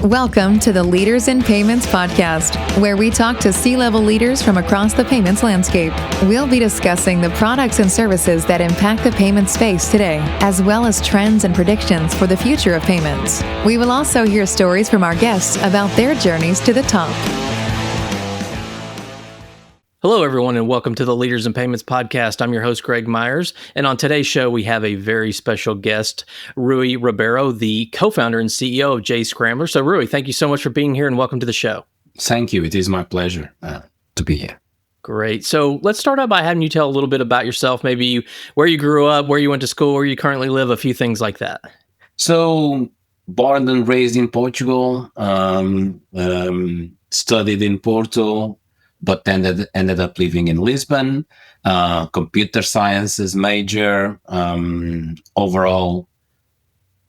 Welcome to the Leaders in Payments podcast, where we talk to C-level leaders from across the payments landscape. We'll be discussing the products and services that impact the payment space today, as well as trends and predictions for the future of payments. We will also hear stories from our guests about their journeys to the top. Hello, everyone, and welcome to the Leaders in Payments podcast. I'm your host, Greg Myers, and on today's show, we have a very special guest, Rui Ribeiro, the co-founder and CEO of Jscrambler. So, Rui, thank you so much for being here, and welcome to the show. Thank you. It is my pleasure to be here. Great. So let's start out by having you tell a little bit about yourself, maybe where you grew up, where you went to school, where you currently live, a few things like that. So, born and raised in Portugal, studied in Porto, but ended up living in Lisbon, computer sciences major, overall,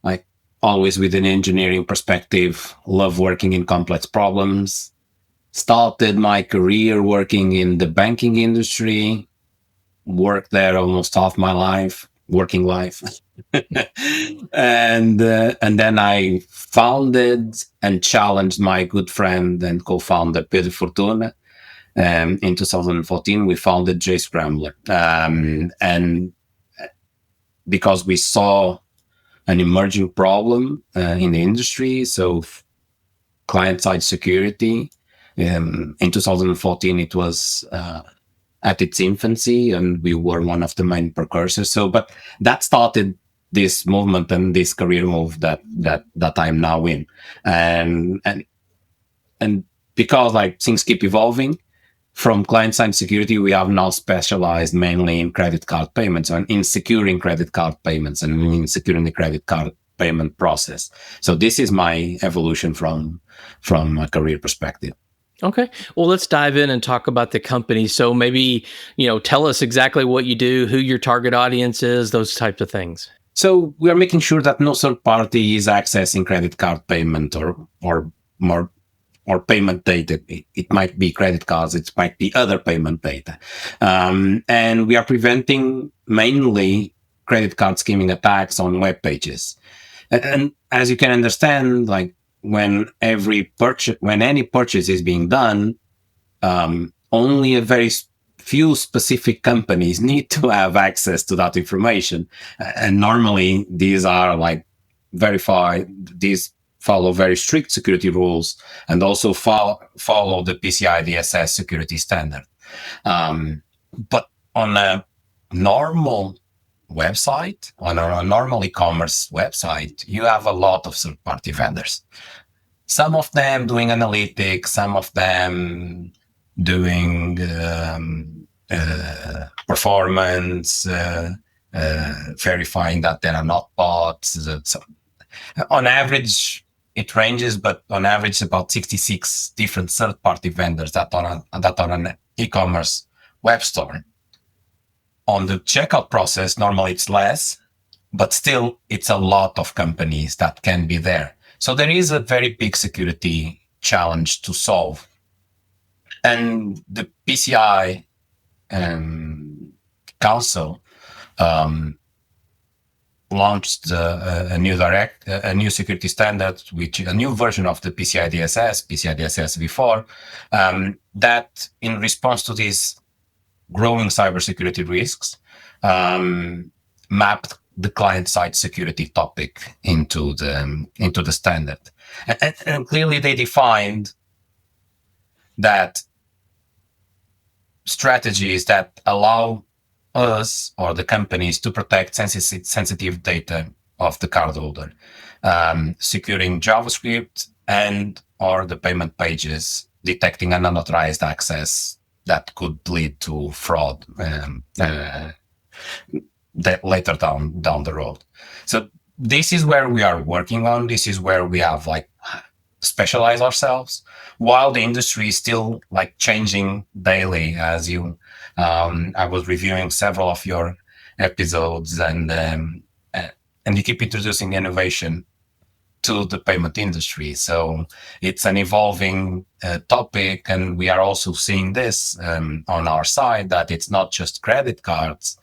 like always with an engineering perspective, love working in complex problems. Started my career working in the banking industry, worked there almost half my life, working life. and then I founded and challenged my good friend and co-founder, Pedro Fortuna. In 2014, we founded Jscrambler. And because we saw an emerging problem in the industry, so client-side security, in 2014, it was at its infancy, and we were one of the main precursors. But that started this movement and this career move that I'm now in. And because like things keep evolving, from client-side security, we have now specialized mainly in credit card payments and in securing credit card payments and in securing the credit card payment process. So this is my evolution from a career perspective. Okay. Well, let's dive in and talk about the company. So maybe, tell us exactly what you do, who your target audience is, those types of things. So we are making sure that no third party is accessing credit card payment or payment data. It might be credit cards, it might be other payment data. And we are preventing mainly credit card skimming attacks on web pages. And as you can understand, like when any purchase is being done, only a very few specific companies need to have access to that information. And normally these are like verified, these follow very strict security rules and also follow the PCI DSS security standard. But on a normal website, on a normal e-commerce website, you have a lot of third-party vendors. Some of them doing analytics, some of them doing performance, verifying that there are not bots. So on average, it ranges, but on average, about 66 different third-party vendors that are on an e-commerce web store. On the checkout process, normally it's less, but still it's a lot of companies that can be there. So there is a very big security challenge to solve. And the PCI Council launched a new security standard, a new version of the PCI DSS v4, that in response to these growing cybersecurity risks, mapped the client-side security topic into the standard. And clearly they defined that strategies that allow us or the companies to protect sensitive data of the cardholder, securing JavaScript and or the payment pages, detecting an unauthorized access that could lead to fraud that later down the road. So this is where we are working on. This is where we have like specialized ourselves, while the industry is still like changing daily. As I was reviewing several of your episodes, and you keep introducing innovation to the payment industry. So it's an evolving topic, and we are also seeing this on our side, that it's not just credit cards.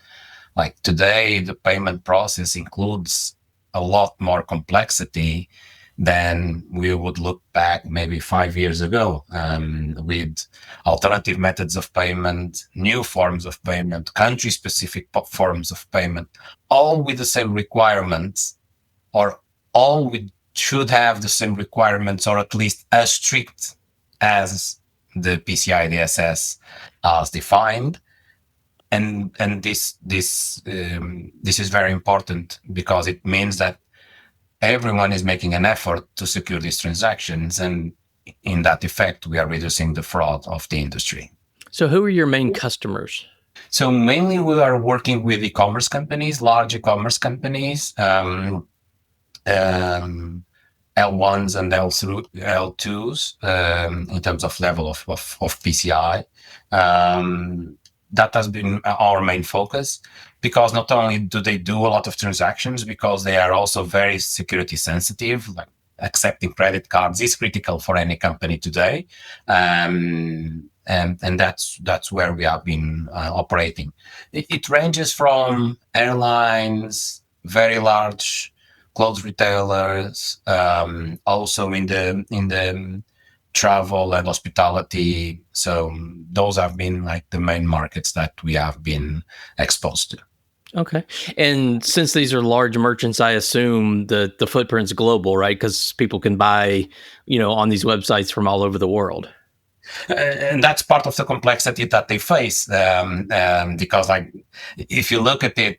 Like today, the payment process includes a lot more complexity than we would look back maybe 5 years ago, with alternative methods of payment, new forms of payment, country-specific forms of payment, all with the same requirements, or all should have the same requirements, or at least as strict as the PCI DSS as defined. And this is very important, because it means that everyone is making an effort to secure these transactions, and in that effect, we are reducing the fraud of the industry. So who are your main customers? So mainly we are working with e-commerce companies, large e-commerce companies, L1s and L2s, in terms of level of PCI. That has been our main focus, because not only do they do a lot of transactions, because they are also very security sensitive. Like accepting credit cards is critical for any company today, and that's where we have been operating. It ranges from airlines, very large clothes retailers, also in the travel and hospitality. So those have been like the main markets that we have been exposed to. Okay. And since these are large merchants, I assume the footprint's global, right? Because people can buy, on these websites from all over the world. And that's part of the complexity that they face, because if you look at it,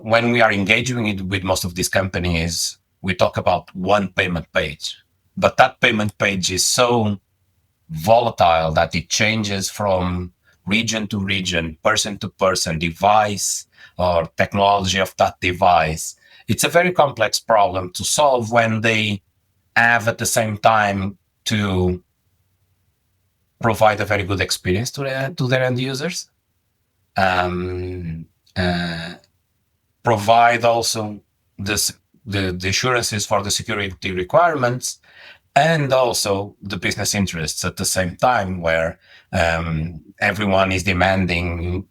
when we are engaging with most of these companies, we talk about one payment page, but that payment page is so volatile that it changes from region to region, person to person, device or technology of that device. It's a very complex problem to solve when they have at the same time to provide a very good experience to their end users, provide also the assurances for the security requirements, and also the business interests at the same time, where everyone is demanding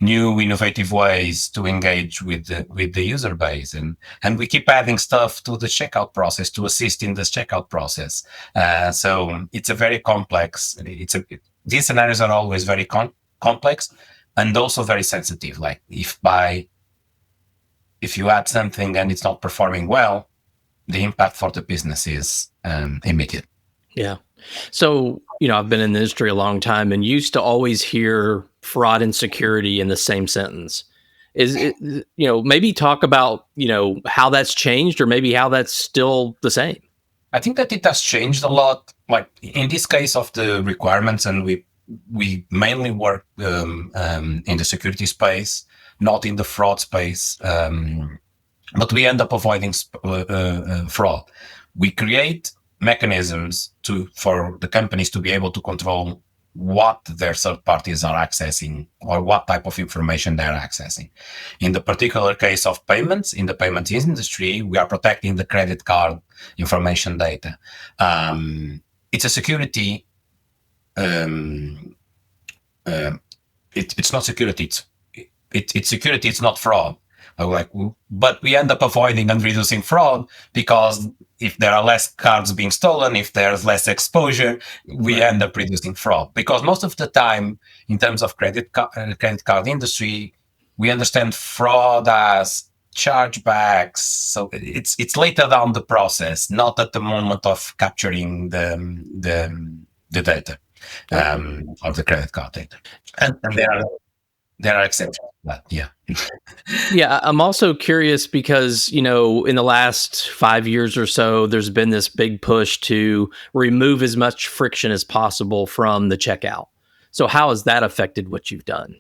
new innovative ways to engage with the user base, and we keep adding stuff to the checkout process to assist in this checkout process. So it's a very complex. These scenarios are always very complex and also very sensitive. Like if you add something and it's not performing well, the impact for the business is immediate. Yeah. So, I've been in the industry a long time and used to always hear fraud and security in the same sentence. Is it, maybe talk about, how that's changed, or maybe how that's still the same? I think that it has changed a lot. Like in this case of the requirements, and we mainly work in the security space, not in the fraud space. But we end up avoiding fraud. We create mechanisms for the companies to be able to control what their third parties are accessing, or what type of information they're accessing. In the particular case of payments, in the payments industry, we are protecting the credit card information data. It's a security. It's not security. It's security. It's not fraud. But we end up avoiding and reducing fraud, because if there are less cards being stolen, if there's less exposure, we end up reducing fraud. Because most of the time, in terms of credit card industry, we understand fraud as chargebacks. So it's later down the process, not at the moment of capturing the data of the credit card data. And there are exceptions to that, yeah. Yeah, I'm also curious because, in the last 5 years or so, there's been this big push to remove as much friction as possible from the checkout. So how has that affected what you've done?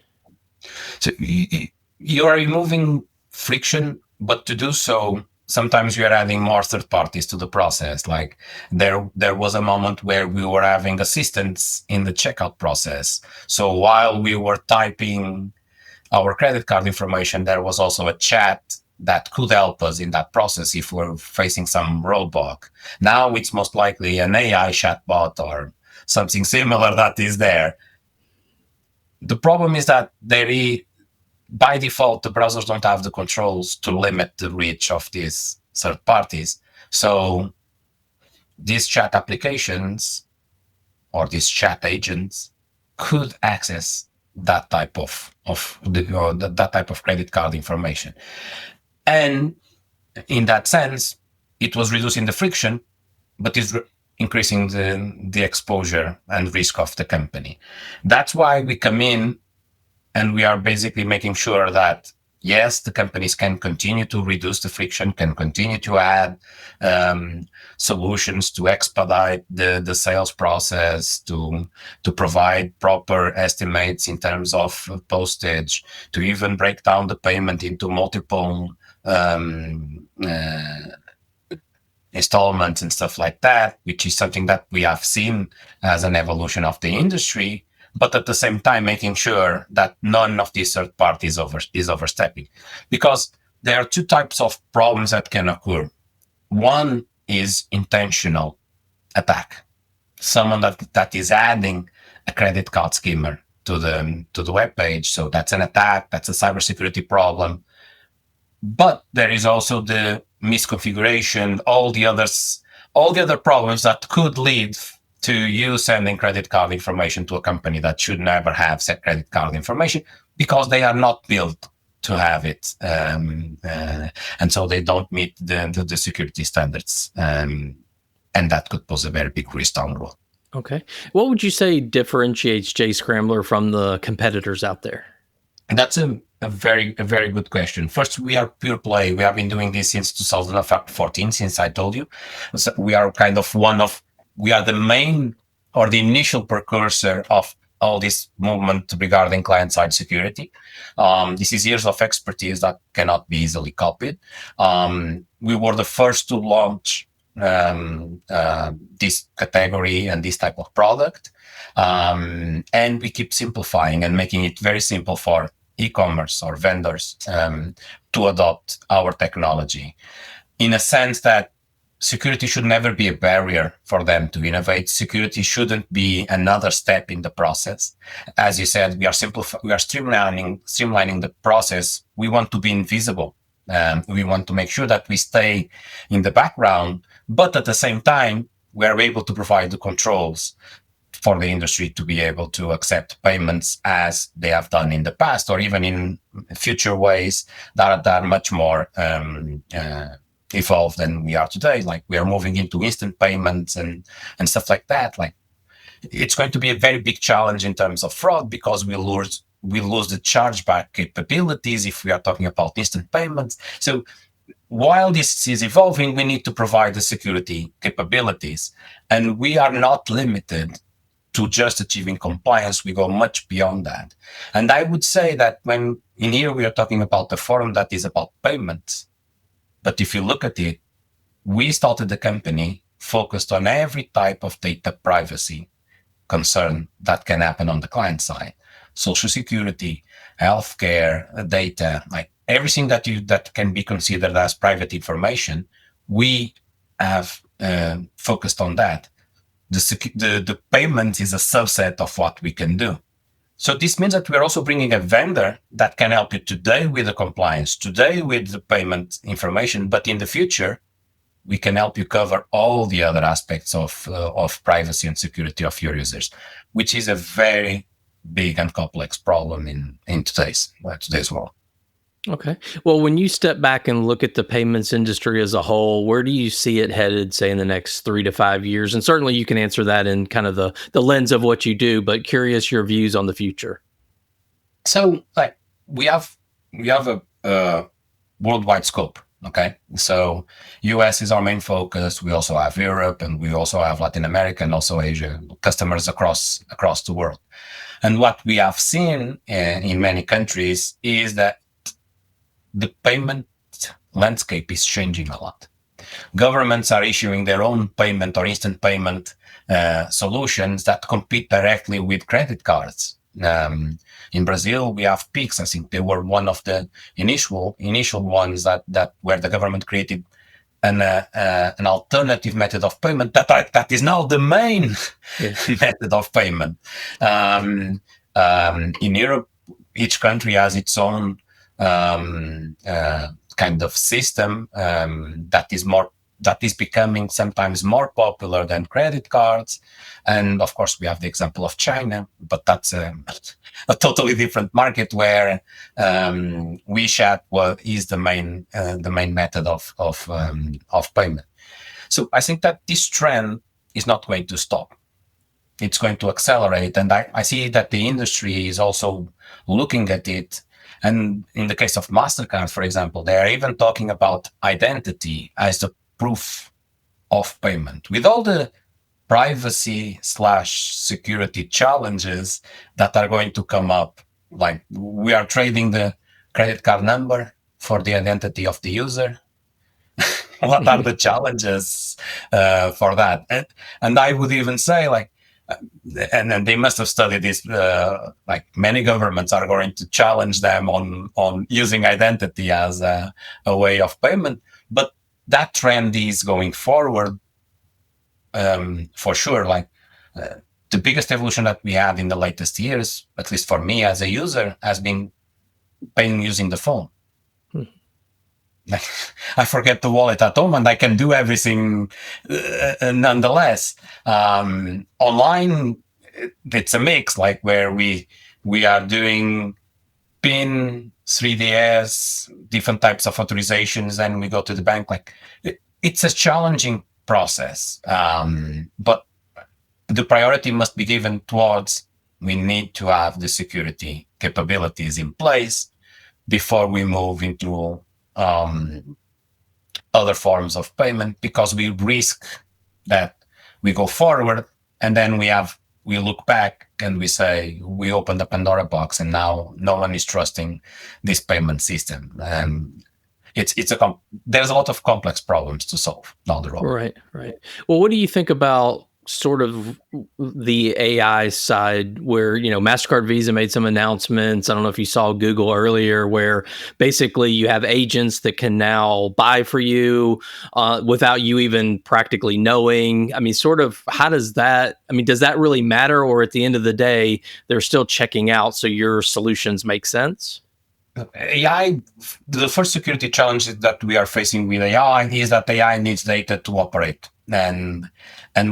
So you are removing friction, but to do so, sometimes you are adding more third parties to the process. Like there was a moment where we were having assistants in the checkout process. So while we were typing our credit card information, there was also a chat that could help us in that process if we're facing some roadblock. Now it's most likely an AI chatbot or something similar that is there. The problem is that by default, the browsers don't have the controls to limit the reach of these third parties. So these chat applications or these chat agents could access that type of that type of credit card information. And in that sense, it was reducing the friction, but it's increasing the exposure and risk of the company. That's why we come in and we are basically making sure that, yes, the companies can continue to reduce the friction, can continue to add solutions to expedite the sales process, to provide proper estimates in terms of postage, to even break down the payment into multiple installments and stuff like that, which is something that we have seen as an evolution of the industry, but at the same time making sure that none of these third parties is overstepping. Because there are two types of problems that can occur. One is intentional attack. Someone that is adding a credit card schemer to the web page. So that's an attack, that's a cybersecurity problem. But there is also the misconfiguration, all the other problems that could lead to you sending credit card information to a company that should never have set credit card information because they are not built to have it, and so they don't meet the security standards, and that could pose a very big risk down the road. Okay, what would you say differentiates Jscrambler from the competitors out there? That's a very good question. First, we are pure play. We have been doing this since 2014, since I told you. So we are kind of we are the main or the initial precursor of all this movement regarding client-side security. This is years of expertise that cannot be easily copied. We were the first to launch this category and this type of product. And we keep simplifying and making it very simple for e-commerce or vendors to adopt our technology, in a sense that security should never be a barrier for them to innovate. Security shouldn't be another step in the process. As you said, we are streamlining the process. We want to be invisible. We want to make sure that we stay in the background, but at the same time, we are able to provide the controls for the industry to be able to accept payments as they have done in the past, or even in future ways that are much more evolved than we are today. Like we are moving into instant payments and stuff like that. Like it's going to be a very big challenge in terms of fraud because we lose the chargeback capabilities if we are talking about instant payments. So while this is evolving, we need to provide the security capabilities, and we are not limited to just achieving compliance. We go much beyond that. And I would say that when in here we are talking about the forum that is about payments, but if you look at it, we started the company focused on every type of data privacy concern that can happen on the client side. Social security, healthcare, data, like everything that can be considered as private information, we have focused on that. The payment is a subset of what we can do. So this means that we're also bringing a vendor that can help you today with the compliance, today with the payment information, but in the future, we can help you cover all the other aspects of privacy and security of your users, which is a very big and complex problem in today's world. Okay. Well, when you step back and look at the payments industry as a whole, where do you see it headed, say, in the next 3 to 5 years? And certainly you can answer that in kind of the lens of what you do, but curious your views on the future. So like we have a worldwide scope. Okay. So US is our main focus. We also have Europe, and we also have Latin America and also Asia, customers across the world. And what we have seen in many countries is that the payment landscape is changing a lot. Governments are issuing their own payment or instant payment solutions that compete directly with credit cards. In Brazil, we have Pix. I think they were one of the initial ones that where the government created an alternative method of payment that is now the main method of payment. In Europe, each country has its own kind of system that is more that is becoming sometimes more popular than credit cards. And of course, we have the example of China, but that's a totally different market where WeChat is the main method of payment. So I think that this trend is not going to stop. It's going to accelerate. And I see that the industry is also looking at it. And in the case of MasterCard, for example, they are even talking about identity as the proof of payment, with all the privacy/security challenges that are going to come up. Like, we are trading the credit card number for the identity of the user. What are the challenges for that? And I would even say, like, and they must have studied this, like many governments are going to challenge them on using identity as a way of payment. But that trend is going forward for sure. Like, the biggest evolution that we had in the latest years, at least for me as a user, has been paying using the phone. Like, I forget the wallet at home and I can do everything nonetheless. Online, it's a mix, like where we are doing PIN, 3DS, different types of authorizations, and we go to the bank. Like, it's a challenging process, but the priority must be given towards, we need to have the security capabilities in place before we move into other forms of payment, because we risk that we go forward and then we look back and we say we opened the Pandora box and now no one is trusting this payment system. There's a lot of complex problems to solve down the road. Right. Well, what do you think about sort of the AI side, where, MasterCard, Visa made some announcements? I don't know if you saw Google earlier, where basically you have agents that can now buy for you without you even practically knowing. I mean, sort of, how does that, does that really matter? Or at the end of the day, they're still checking out, so your solutions make sense? AI, the first security challenge that we are facing with AI is that AI needs data to operate. And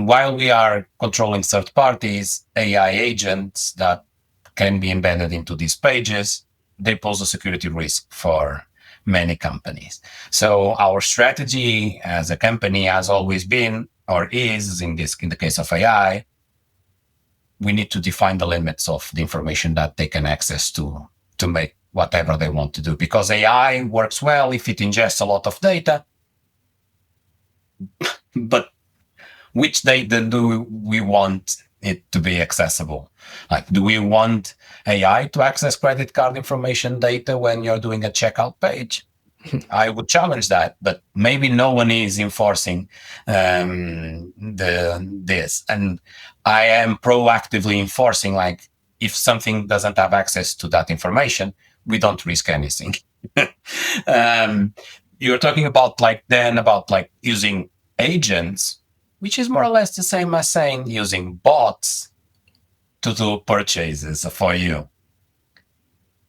while we are controlling third parties, AI agents that can be embedded into these pages, they pose a security risk for many companies. So our strategy as a company has always been, or is in the case of AI, we need to define the limits of the information that they can access to make whatever they want to do. Because AI works well if it ingests a lot of data, but which data do we want it to be accessible? Like, do we want AI to access credit card information data when you're doing a checkout page? I would challenge that, but maybe no one is enforcing this. And I am proactively enforcing, like, if something doesn't have access to that information, we don't risk anything. You're talking about using agents, which is more or less the same as saying using bots to do purchases for you.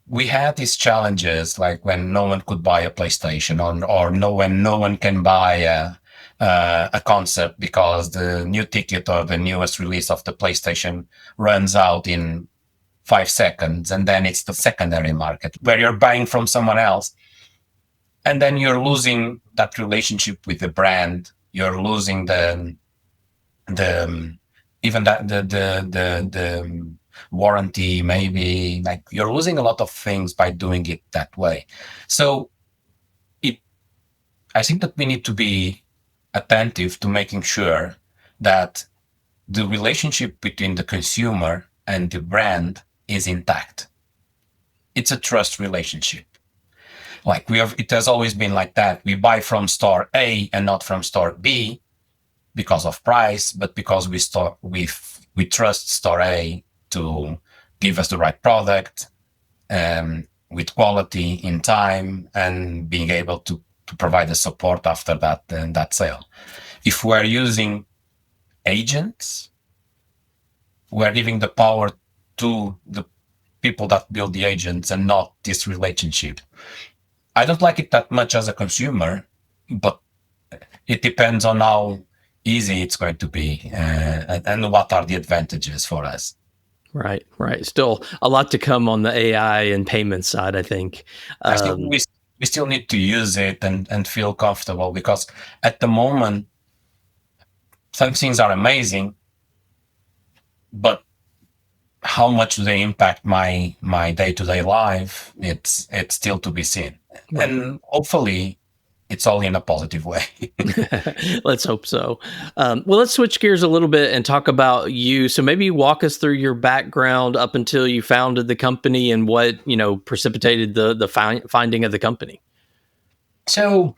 We had these challenges, like when no one could buy a PlayStation, or when no one can buy a concert because the new ticket or the newest release of the PlayStation runs out in 5 seconds, and then it's the secondary market where you're buying from someone else, and then you're losing that relationship with the brand. You're losing the warranty, maybe. Like, you're losing a lot of things by doing it that way. So I think that we need to be attentive to making sure that the relationship between the consumer and the brand is intact. It's a trust relationship. Like, it has always been like that. We buy from store A and not from store B because of price, but because we trust store A to give us the right product, with quality, in time, and being able to provide the support after that sale. If we're using agents, we're giving the power to the people that build the agents and not this relationship. I don't like it that much as a consumer, but it depends on how easy it's going to be and what are the advantages for us. Right, right. Still a lot to come on the AI and payment side, I think. I think we still need to use it and feel comfortable, because at the moment, some things are amazing, but how much do they impact my day-to-day life? It's still to be seen. Right. And hopefully it's all in a positive way. Let's hope so. Well, let's switch gears a little bit and talk about you. So maybe walk us through your background up until you founded the company and what, precipitated the finding of the company. So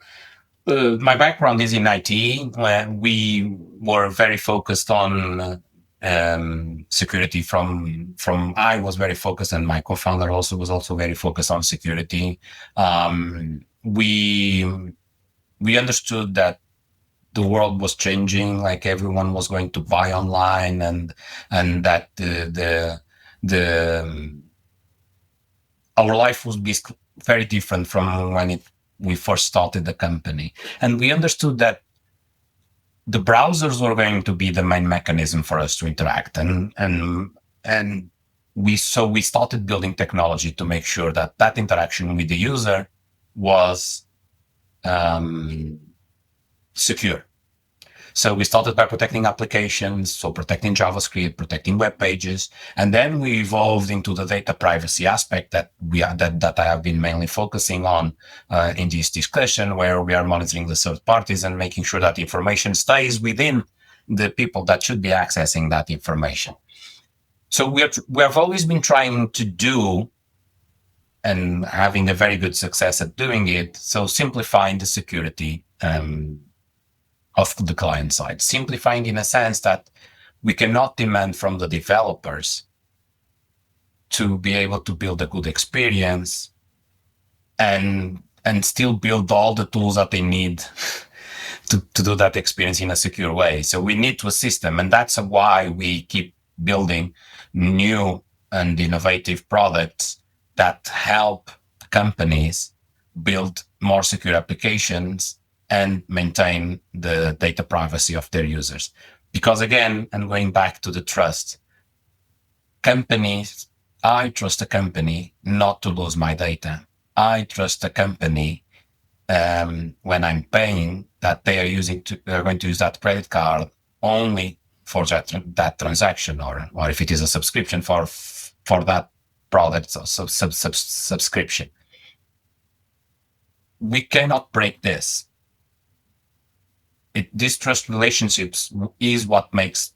my background is in IT. We were very focused on security from I was very focused, and my co-founder was also very focused on security. We understood that the world was changing, like everyone was going to buy online, and that our life would be very different from when we first started the company. And we understood that the browsers were going to be the main mechanism for us to interact, and we started building technology to make sure that interaction with the user was secure. So we started by protecting applications, so protecting JavaScript, protecting web pages, and then we evolved into the data privacy aspect that I have been mainly focusing on in this discussion, where we are monitoring the third parties and making sure that information stays within the people that should be accessing that information. So we have always been trying to do and having a very good success at doing it. So simplifying the security of the client side, simplifying in a sense that we cannot demand from the developers to be able to build a good experience and still build all the tools that they need to do that experience in a secure way. So we need to assist them, and that's why we keep building new and innovative products that help companies build more secure applications and maintain the data privacy of their users. Because again, and going back to the trust, I trust a company not to lose my data. I trust a company when I'm paying that they're going to use that credit card only for that transaction, or if it is a subscription for that product, so subscription. We cannot break this. These trust relationships is what makes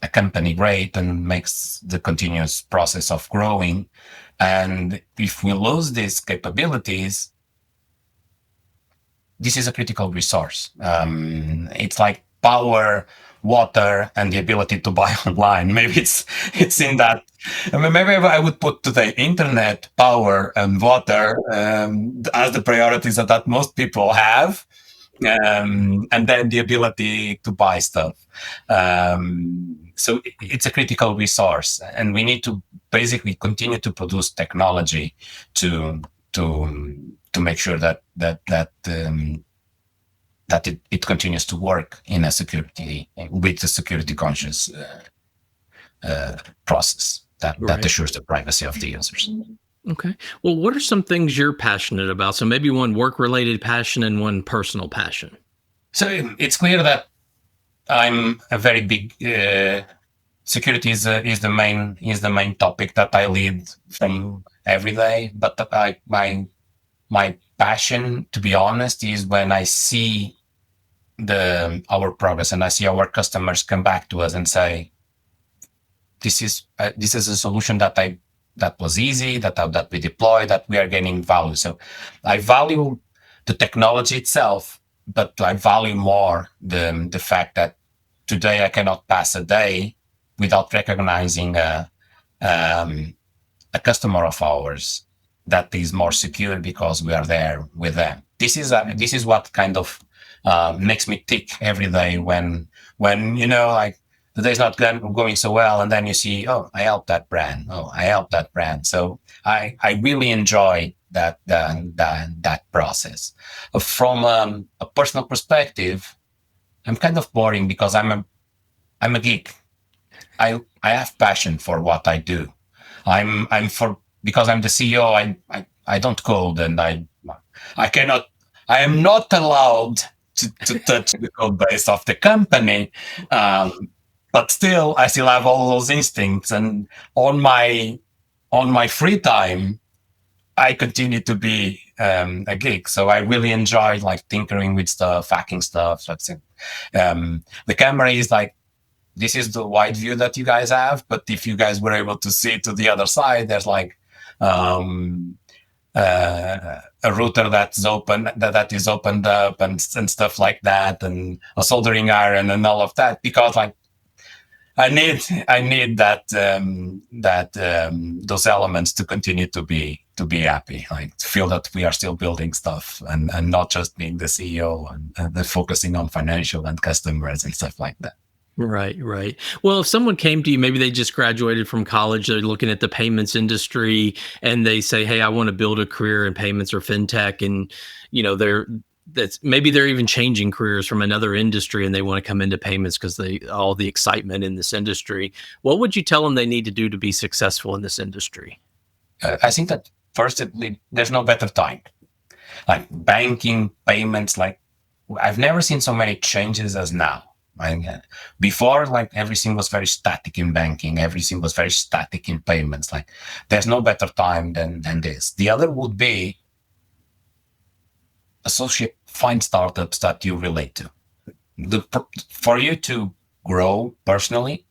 a company great and makes the continuous process of growing. And if we lose these capabilities, this is a critical resource. It's like power, water, and the ability to buy online. Maybe it's in that. Maybe I would put today internet, power, and water as the priorities that most people have. And then the ability to buy stuff. So it's a critical resource, and we need to basically continue to produce technology to make sure that it continues to work in a security with a security conscious process that assures the privacy of the users. Okay. Well, what are some things you're passionate about? So maybe one work-related passion and one personal passion. So it's clear that I'm a very big security is the main topic that I lead from every day. But my passion, to be honest, is when I see our progress and I see our customers come back to us and say, "This is a solution that was easy, that we deployed, that we are gaining value." So I value the technology itself, but I value more the fact that today I cannot pass a day without recognizing a customer of ours that is more secure because we are there with them. This is what kind of makes me tick every day when like the day's not going so well, and then you see, oh, I helped that brand. Oh, I helped that brand. So I really enjoy that process. From a personal perspective, I'm kind of boring because I'm a geek. I have passion for what I do. Because I'm the CEO. I don't code, and I am not allowed to touch the code base of the company. But still, I still have all those instincts, and on my free time, I continue to be a geek. So I really enjoy like tinkering with stuff, hacking stuff. That's it. The camera is like, this is the wide view that you guys have, but if you guys were able to see to the other side, there's like a router that is opened up and stuff like that, and a soldering iron and all of that, because like I need those elements to continue to be happy, like to feel that we are still building stuff and not just being the CEO and focusing on financial and customers and stuff like that. Right. Well, if someone came to you, maybe they just graduated from college, they're looking at the payments industry, and they say, "Hey, I want to build a career in payments or fintech," and maybe they're even changing careers from another industry, and they want to come into payments because all the excitement in this industry. What would you tell them they need to do to be successful in this industry? I think that first, there's no better time. Like banking, payments, like I've never seen so many changes as now. Before, like everything was very static in banking, everything was very static in payments. Like there's no better time than this. The other would be find startups that you relate to. For you to grow personally,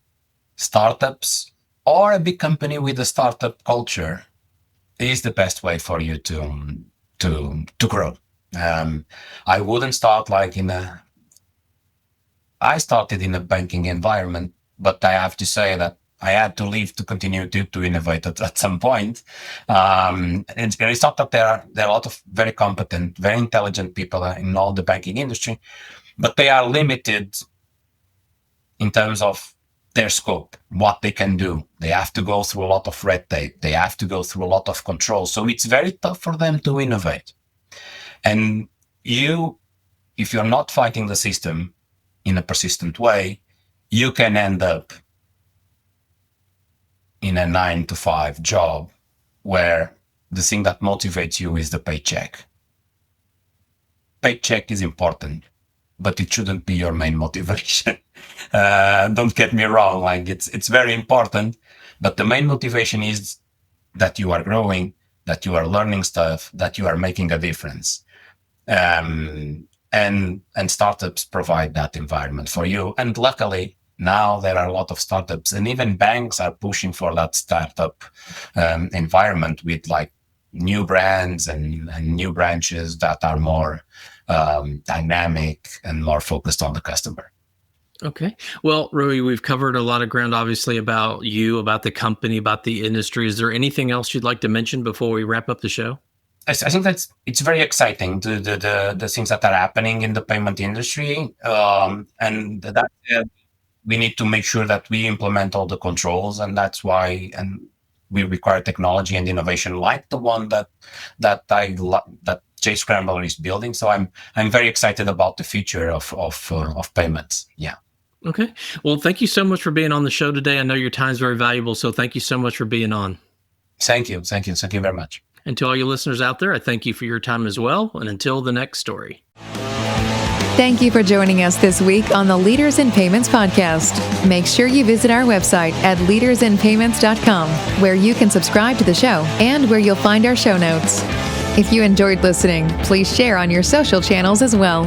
startups or a big company with a startup culture is the best way for you to grow. I wouldn't start like I started in a banking environment, but I have to say that I had to leave to continue to innovate at some point. And it's not that there are a lot of very competent, very intelligent people in all the banking industry, but they are limited in terms of their scope, what they can do. They have to go through a lot of red tape. They have to go through a lot of control. So it's very tough for them to innovate. And if you're not fighting the system in a persistent way, you can end up in a 9-to-5 job where the thing that motivates you is the paycheck. Paycheck is important, but it shouldn't be your main motivation. Don't get me wrong, like it's very important, but the main motivation is that you are growing, that you are learning stuff, that you are making a difference. And startups provide that environment for you. And luckily, now there are a lot of startups, and even banks are pushing for that startup environment with like new brands and new branches that are more dynamic and more focused on the customer. Okay. Well, Rui, we've covered a lot of ground, obviously, about you, about the company, about the industry. Is there anything else you'd like to mention before we wrap up the show? I think it's very exciting, the things that are happening in the payment industry, and that we need to make sure that we implement all the controls, and that's why we require technology and innovation like the one that Jscrambler is building. So I'm very excited about the future of payments. Yeah. Okay. Well, thank you so much for being on the show today. I know your time is very valuable, so thank you so much for being on. Thank you very much. And to all you listeners out there, I thank you for your time as well. And until the next story. Thank you for joining us this week on the Leaders in Payments podcast. Make sure you visit our website at leadersinpayments.com, where you can subscribe to the show and where you'll find our show notes. If you enjoyed listening, please share on your social channels as well.